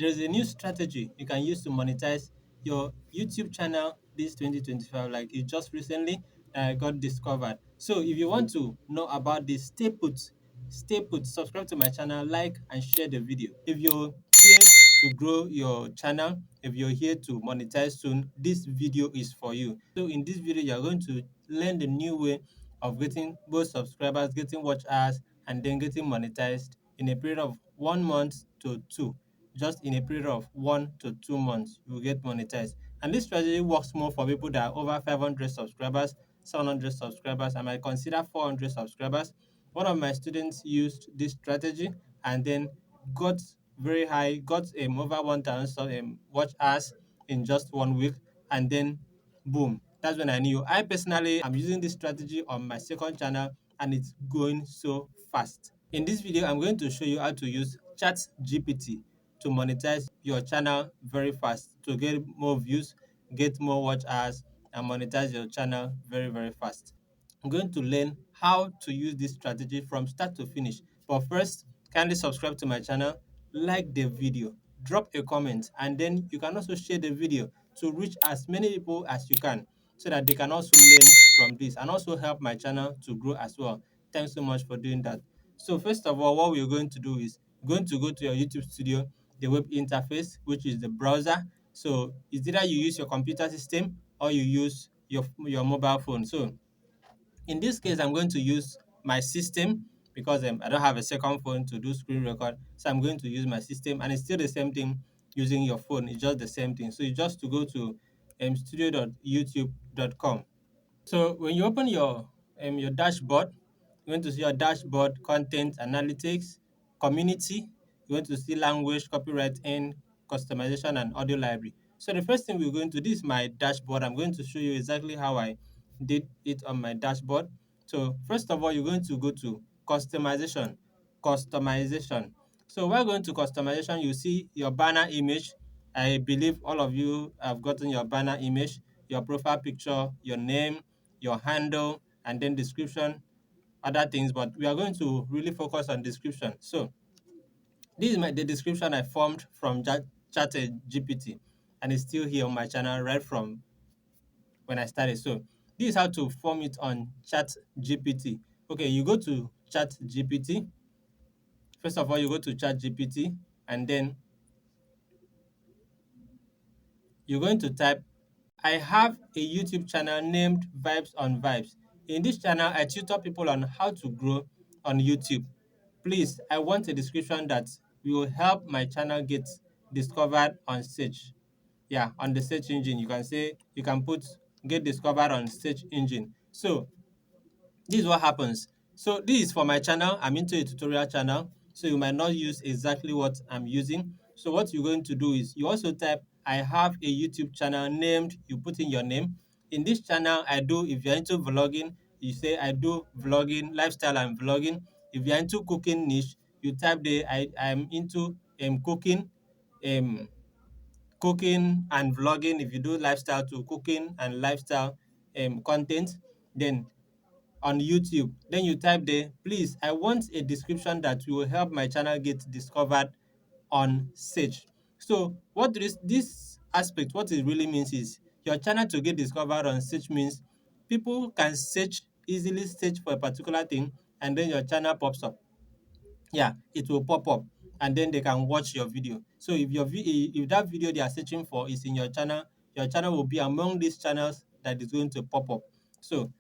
there's a new strategy you can use to monetize your YouTube channel this 2025. Like it just recently got discovered. So if you want to know about this, stay put, subscribe to my channel, like and share the video. If you're here to grow your channel, if you're here to monetize soon, this video is for you. So in this video, you're going to learn the new way of getting both subscribers, getting watch hours, and then getting monetized in a period of 1 month to two. Just in a period of 1 to 2 months, you will get monetized. And this strategy works more for people that are over 500 subscribers, 700 subscribers. I might consider 400 subscribers. One of my students used this strategy and then got very high, got over 1,000 watch hours in just 1 week, and then boom, that's when I knew. I personally am using this strategy on my second channel and it's going so fast. In this video, I'm going to show you how to use Chat GPT to monetize your channel very fast, to get more views, get more watch hours, and monetize your channel very, very fast. I'm going to learn how to use this strategy from start to finish. But first, kindly subscribe to my channel, like the video, drop a comment, and then you can also share the video to reach as many people as you can so that they can also learn from this and also help my channel to grow as well. Thanks so much for doing that. So first of all, what we're going to do is going to go to your YouTube studio, the web interface, which is the browser. So it's either you use your computer system or you use your mobile phone. So in this case, I'm going to use my system because I don't have a second phone to do screen record. So I'm going to use my system, and it's still the same thing using your phone. It's just the same thing. So you just to go to studio.youtube.com. So when you open your dashboard, you're going to see your dashboard, content, analytics, community. You're going to see language, copyright, and customization and audio library. So the first thing we're going to do, this is my dashboard. I'm going to show you exactly how I did it on my dashboard. So first of all, you're going to go to customization, customization. So we're going to customization. You see your banner image. I believe all of you have gotten your banner image, your profile picture, your name, your handle, and then description, other things. But we are going to really focus on description. So this is the description I formed from Chat GPT, and it's still here on my channel right from when I started. So this is how to form it on Chat GPT. Okay, you go to Chat GPT. First of all, you go to Chat GPT, and then you're going to type, I have a YouTube channel named Vibes on Vibes. In this channel, I tutor people on how to grow on YouTube. Please, I want a description that will help my channel get discovered on search. Yeah, on the search engine. You can say, you can put get discovered on search engine. So this is what happens. So this is for my channel. I'm into a tutorial channel, so you might not use exactly what I'm using. So what you're going to do is you also type, I have a YouTube channel named, you put in your name. In this channel, I do, if you're into vlogging, you say I do vlogging, lifestyle and vlogging. If you're into cooking niche, you type the I'm into cooking, um cooking and vlogging. If you do lifestyle to cooking and lifestyle content, then on YouTube. Then you type there, please, I want a description that will help my channel get discovered on search. So what this aspect, what it really means is your channel to get discovered on search means people can search, easily search for a particular thing, and then your channel pops up. Yeah, it will pop up, and then they can watch your video. So if if that video they are searching for is in your channel will be among these channels that is going to pop up. So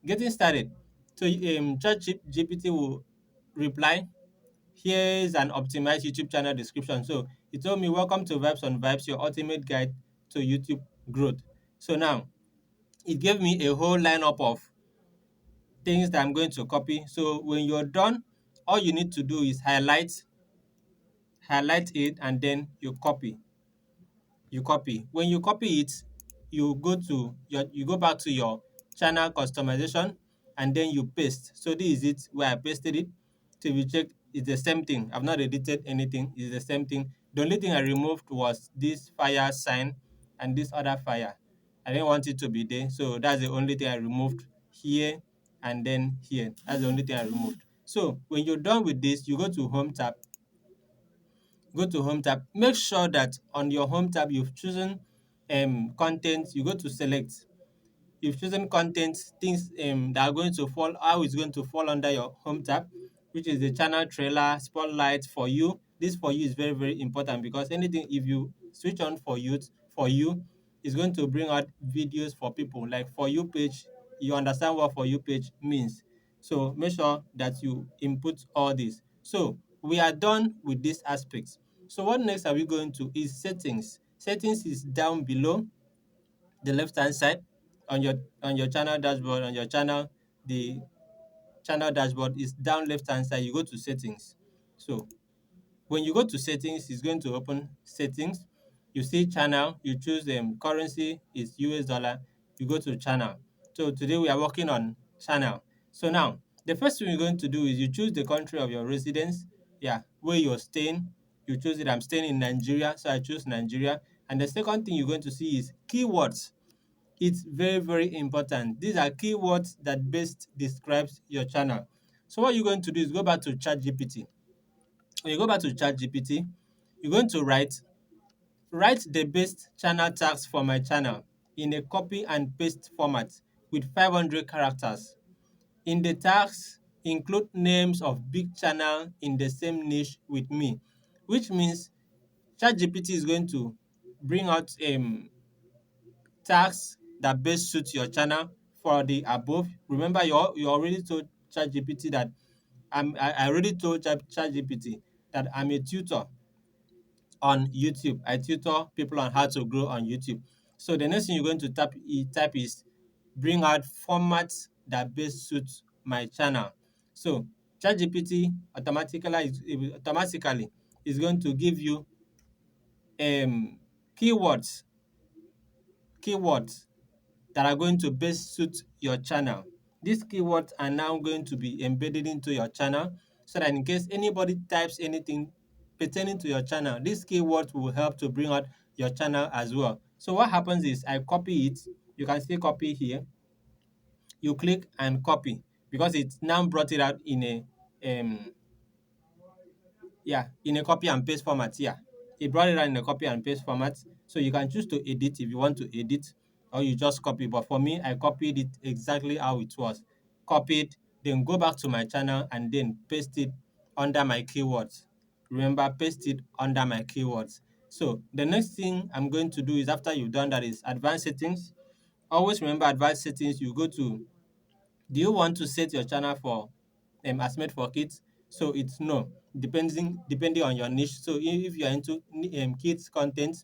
getting started. So ChatGPT will reply, here is an optimized YouTube channel description. So it told me, welcome to Vibes on Vibes, your ultimate guide to YouTube growth. So now it gave me a whole lineup of things that I'm going to copy. So when you're done, all you need to do is highlight it, and then you copy. When you copy it, you go back to your channel customization, and then you paste. So this is it where I pasted it. So if you check, it's the same thing. I've not edited anything. It's the same thing. The only thing I removed was this fire sign and this other fire. I didn't want it to be there. So that's the only thing I removed here and then here. That's the only thing I removed. So when you're done with this, you go to home tab. Go to home tab. Make sure that on your home tab you've chosen content. You go to select. You've chosen content, things that are going to fall, how it's going to fall under your home tab, which is the channel trailer, spotlight, for you. This for you is very, very important because anything, if you switch on for you, is going to bring out videos for people. Like for you page, you understand what for you page means. So make sure that you input all this. So we are done with these aspects. So what next are we going to is settings. Settings is down below the left hand side on your channel dashboard. On your channel, the channel dashboard is down left hand side. You go to settings. So when you go to settings, it's going to open settings. You see channel, you choose currency is US dollar. You go to channel. So today we are working on channel. So now the first thing you're going to do is you choose the country of your residence. Yeah, where you're staying. You choose it. I'm staying in Nigeria, so I choose Nigeria. And the second thing you're going to see is keywords. It's very, very important. These are keywords that best describes your channel. So what you're going to do is go back to ChatGPT. When you go back to ChatGPT, you're going to write the best channel tags for my channel in a copy and paste format with 500 characters. In the tags, include names of big channel in the same niche with me, which means ChatGPT is going to bring out tags that best suit your channel for the above. Remember, you already told ChatGPT that I already told ChatGPT that I'm a tutor on YouTube. I tutor people on how to grow on YouTube. So the next thing you're going to type is bring out formats that best suit my channel. So ChatGPT automatically is going to give you um keywords keywords that are going to best suit your channel. These keywords are now going to be embedded into your channel so that in case anybody types anything pertaining to your channel, these keywords will help to bring out your channel as well. So what happens is I copy it. You can see copy here. You click and copy because it's now brought it out in a in a copy and paste format. Yeah, it brought it out in a copy and paste format. So you can choose to edit if you want to edit, or you just copy. But for me, I copied it exactly how it was. Copied, then go back to my channel and then paste it under my keywords. Remember, paste it under my keywords. So the next thing I'm going to do is after you've done that is advanced settings. Always remember advanced settings. You go to, do you want to set your channel for as made for kids? So it's no, depending on your niche. So if you are into kids content,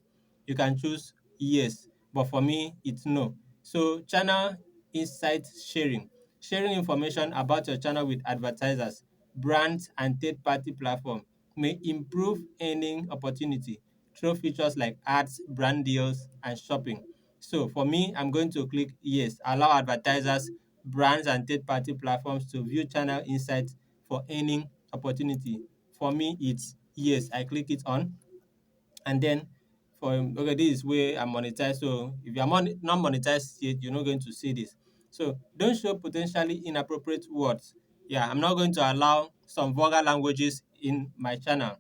you can choose yes. But for me, it's no. So channel insight sharing information about your channel with advertisers, brands, and third-party platform may improve earning opportunity through features like ads, brand deals, and shopping. So for me, I'm going to click yes, allow advertisers, brands, and third-party platforms to view channel insights for earning opportunity. For me, it's yes. I click it on, and then for okay, this is where I monetize. So if you are not monetized yet, you're not going to see this. So don't show potentially inappropriate words. Yeah, I'm not going to allow some vulgar languages in my channel.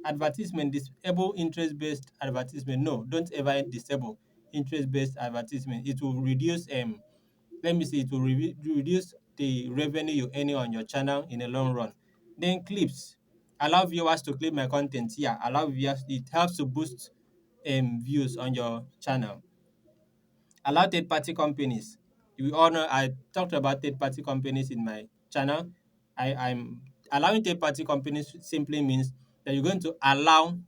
Advertisement, disable interest-based advertisement. No, don't ever disable interest-based advertisement. It will reduce let me see, it will reduce the revenue you're earning on your channel in the long run. Then clips. Allow viewers to clip my content. Yeah, allow viewers. It helps to boost views on your channel. Allow third-party companies. You all know I talked about third-party companies in my channel. I'm allowing third-party companies simply means that you're going to allow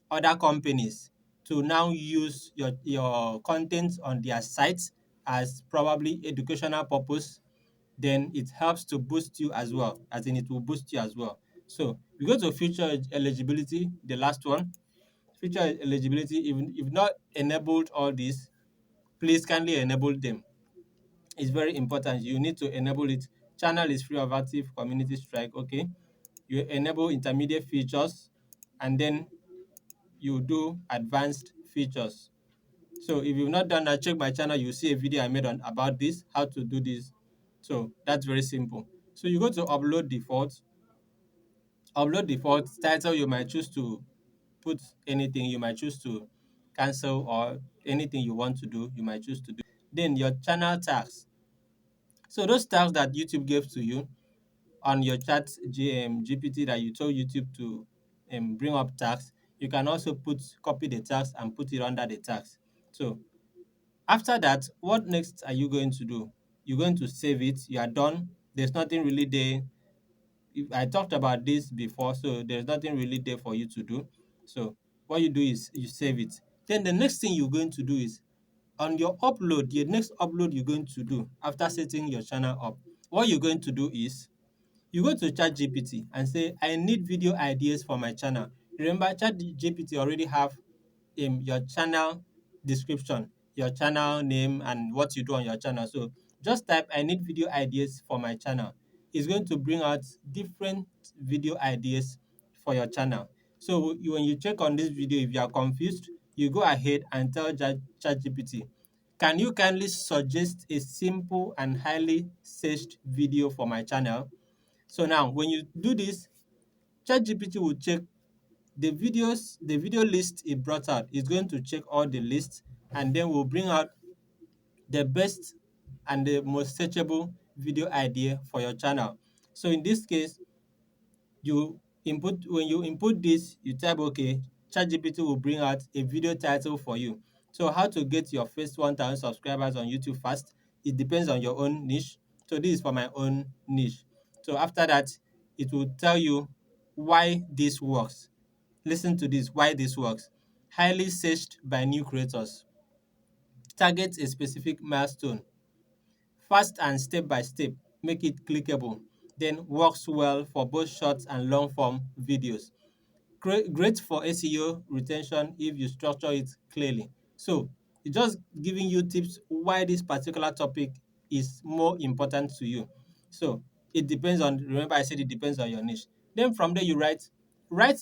other companies to now use your content on their sites as probably educational purpose. Then it helps to boost you as well, as in it will boost you as well. So we go to future eligibility, the last one. Future eligibility, even if you've not enabled all this, please kindly enable them. It's very important. You need to enable it. Channel is free of active community strike. Okay. You enable intermediate features, and then you do advanced features. So if you've not done that, check my channel. You see a video I made on about this, how to do this. So that's very simple. So you go to upload default title. You might choose to put anything. You might choose to cancel, or anything you want to do, you might choose to do. Then your channel tags. So those tags that YouTube gave to you on your GPT that you told YouTube to bring up tags, you can also copy the tags and put it under the tags. So after that, what next are you going to do? You're going to save it. You are done. There's nothing really there. I talked about this before, so there's nothing really there for you to do. So what you do is you save it. Then the next thing you're going to do is on your upload, the next upload you're going to do after setting your channel up, what you're going to do is you go to ChatGPT and say, I need video ideas for my channel. Remember, ChatGPT already have your channel description, your channel name, and what you do on your channel. So just type, I need video ideas for my channel. It's going to bring out different video ideas for your channel. So when you check on this video, if you are confused, you go ahead and tell ChatGPT, can you kindly suggest a simple and highly searched video for my channel? So now, when you do this, ChatGPT will check the video list it brought out. Is going to check all the lists, and then will bring out the best and the most searchable video idea for your channel. So in this case, when you input this, you type okay, ChatGPT will bring out a video title for you. So how to get your first 1,000 subscribers on YouTube fast? It depends on your own niche. So this is for my own niche. So after that, it will tell you why this works. Listen to this, why this works. Highly searched by new creators. Target a specific milestone. Fast and step by step. Make it clickable. Then works well for both short and long form videos. Great for SEO retention if you structure it clearly. So it's just giving you tips why this particular topic is more important to you. So it depends on, remember I said it depends on your niche. Then from there you write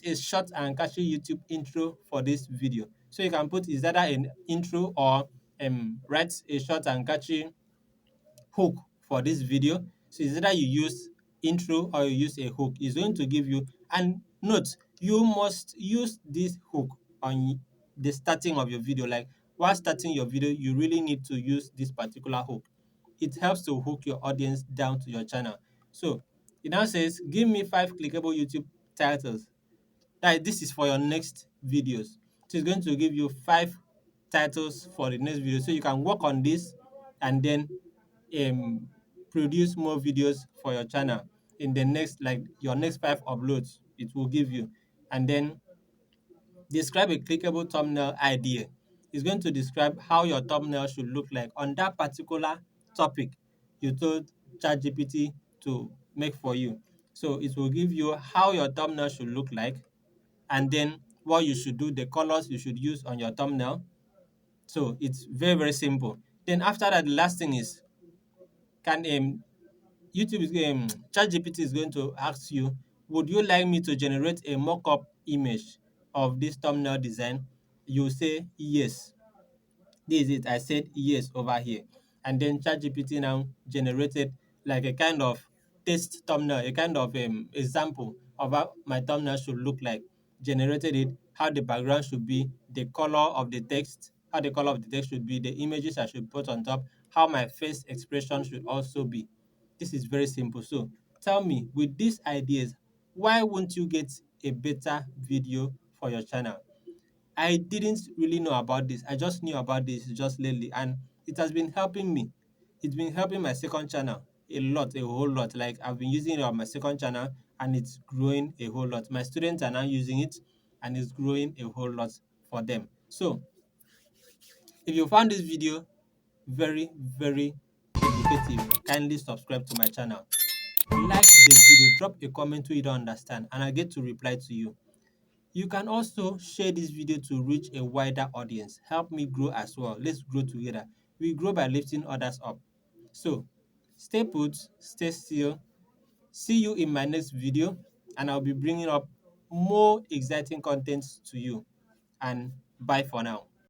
a short and catchy YouTube intro for this video. So you can put is either an intro or write a short and catchy hook for this video. So it's either you use intro or you use a hook. It's going to give you, and note, you must use this hook on the starting of your video. Like while starting your video, you really need to use this particular hook. It helps to hook your audience down to your channel. So it now says, give me 5 clickable YouTube titles. That this is for your next videos. So it's going to give you 5 titles for the next video. So you can work on this and then um produce more videos for your channel in the next, like your next 5 uploads it will give you. And then describe a clickable thumbnail idea. It's going to describe how your thumbnail should look like on that particular topic you told ChatGPT to make for you. So it will give you how your thumbnail should look like, and then what you should do, the colors you should use on your thumbnail. So it's very, very simple. Then after that, the last thing is, can YouTube is ChatGPT is going to ask you, would you like me to generate a mock-up image of this thumbnail design? You say yes. This is it. I said yes over here. And then ChatGPT now generated like a kind of test thumbnail, a kind of example of how my thumbnail should look like. Generated it, how the background should be, the color of the text, how the color of the text should be, the images I should put on top, how my face expression should also be. This is very simple. So tell me, with these ideas, why won't you get a better video for your channel? I didn't really know about this. I just knew about this just lately, and it has been helping me. It's been helping my second channel a lot, a whole lot. Like I've been using it on my second channel and it's growing a whole lot. My students are now using it and it's growing a whole lot for them. So if you found this video very, very educative, kindly subscribe to my channel. Like the video, drop a comment who you don't understand, and I get to reply to you. You can also share this video to reach a wider audience. Help me grow as well. Let's grow together. We grow by lifting others up. So, stay put, stay still. See you in my next video, and I'll be bringing up more exciting contents to you. And bye for now.